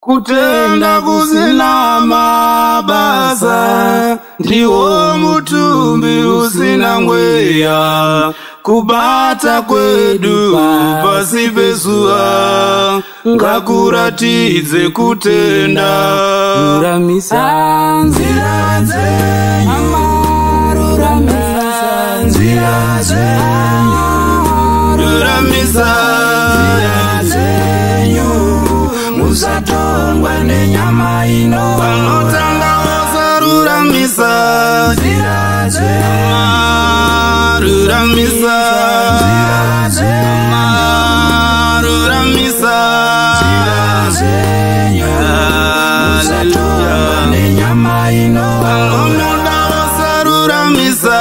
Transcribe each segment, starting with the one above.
Kutenda kusina mabasa, ndiwo mutumbi usina ngweya. Kubata kwedu pasi pezuwa, ngakuratidze kutenda. Ruramisa nzira dzenyu, ruramisa nzira dzenyu, ruramisa nzira dzenyu, musatongwa nenyama ino. Vanotanga vose ruramisa nzira dzenyu, ruramisa nzira dzenyu, ruramisa nzira dzenyu, musatongwa nenyama ino. vanotanga vose ruramisa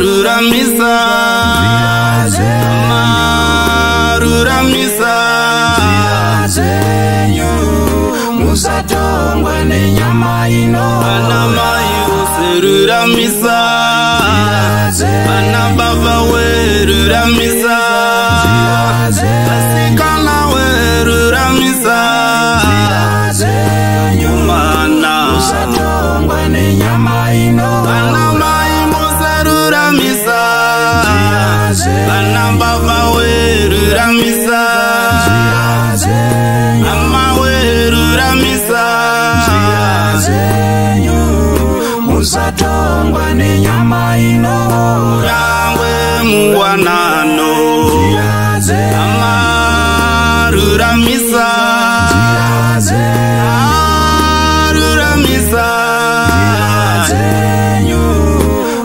ruramisa ruramisa zenyu, musatongwa nenyama ino. Ana mai vose ruramisa, ana baba we ruramisa, asikana we ruramisa, mana musatongwa nenyama ino. ana mai vose ruramisa, ana baba we ruramisa, ama we ruramisa, musatongwa nenyama ino. yangwe muwanano, ama ruramisa, ruramisa,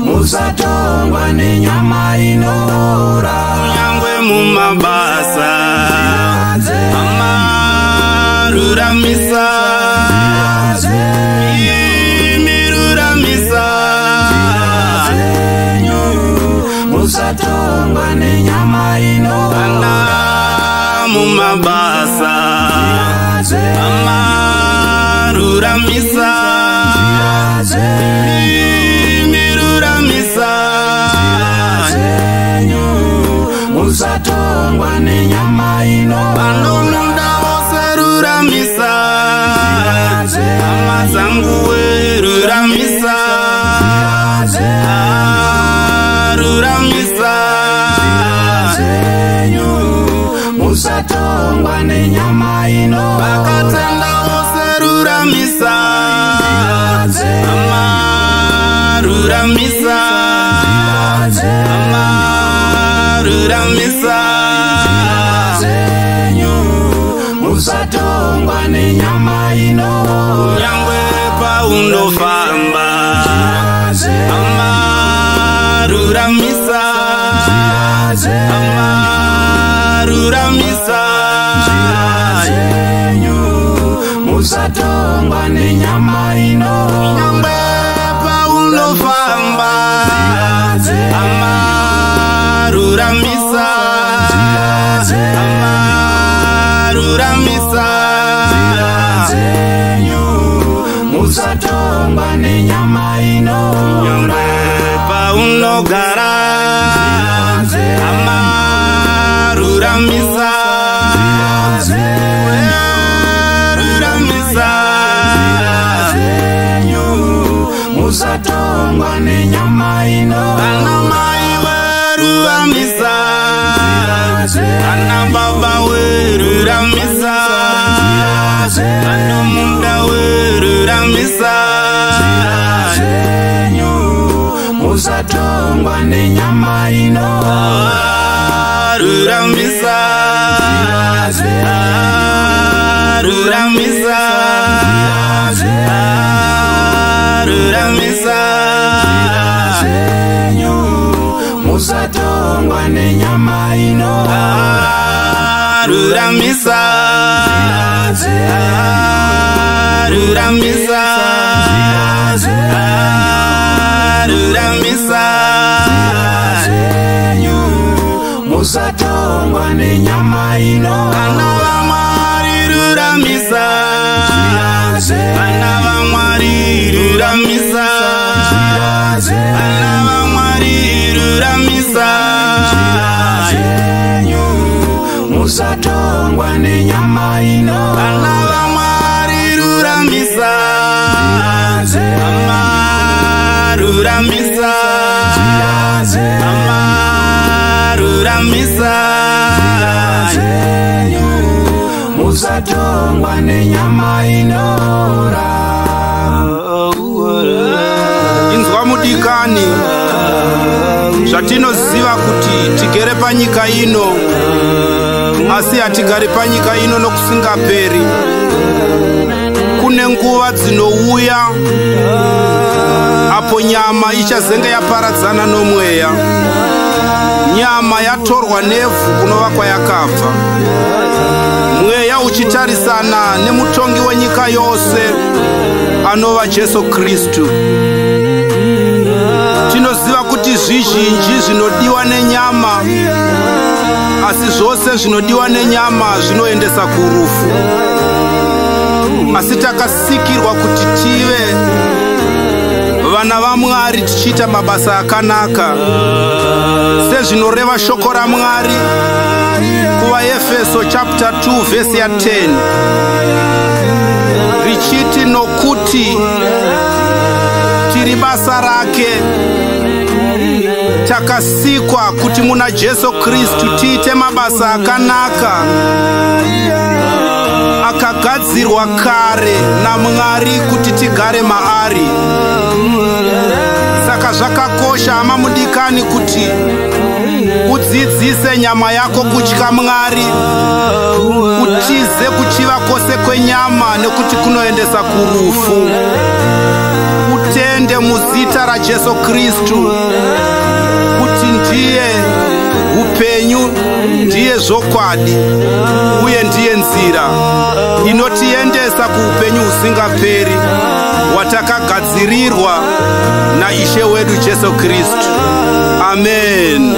musatongwa nenyama ino. yangwe mumabasa, ama ruramisa, ruramisa, musatongwa nenyama ino. ana mumabasa, ama ruramisa, ruramisa, musatongwa nenyama ino. vanonunda vose ruramisa, ama zangu we ruramisa, ruramisa, musatongwa nenyama ino. vakatenda vose ruramisa, ama ruramisa, ama ruramisa, musatongwa nenyama ino. nyangwe paunofamba, ama ruramisa, ama ruramisa, musatongwa nenyama ino. nyangwe paunofamba, ama ruramisa, ama ruramisa, musatongwa nenyama ino. nyangwe paunogara, ama ruramisa, ruramisa, musatongwa nenyama ino. ana mai we ruramisa, ana baba we ruramisa, ana munda we ruramisa, musatongwa nenyama ino. ruramisa, ruramisa, ruramisa, musatongwa nenyama ino. ruramisa, ruramisa, ruramisa, musatongwa nenyama ino. ana vamwari ruramisa, ana vamwari ruramisa, ana vamwari ruramisa, musatongwa nenyama ino. Vana vaMwari ruramisa, ruramisa, ruramisa, musatongwa nenyama inora. Inzwa mudikani, zvatinoziva kuti tigere panyika ino, asi hatigari panyika ino nokusingaperi. Kune nguva dzinouya apo nyama ichazenge yaparadzana nomweya. Nyama yatorwa nevhu kunova kwayakabva, mweya uchitarisana nemutongi wenyika yose anova Jesu Kristu. Tinoziva kuti zvizhinji zvinodiwa nenyama, asi zvose zvinodiwa nenyama zvinoendesa kurufu. Asi takasikirwa kuti tive vana vaMwari tichiita mabasa akanaka, sezvinoreva shoko raMwari kuvaEfeso chapter 2 verse ya 10 richiti, nokuti tiri basa rake, takasikwa kuti muna Jesu Kristu tiite mabasa akanaka akagadzirwa kare naMwari kuti tigare maari. Saka zvakakosha hama mudikani kuti udzidzise nyama yako kutya Mwari, utize kuchiva kwose kwenyama nekuti kunoendesa kurufu. Utende muzita raJesu Kristu kuti ndiye upenyu, ndiye zvokwadi uye ndiye nzira inotiendesa kuupenyu husingaperi hwatakagadzirirwa naIshe wedu Jesu Kristu. Amen.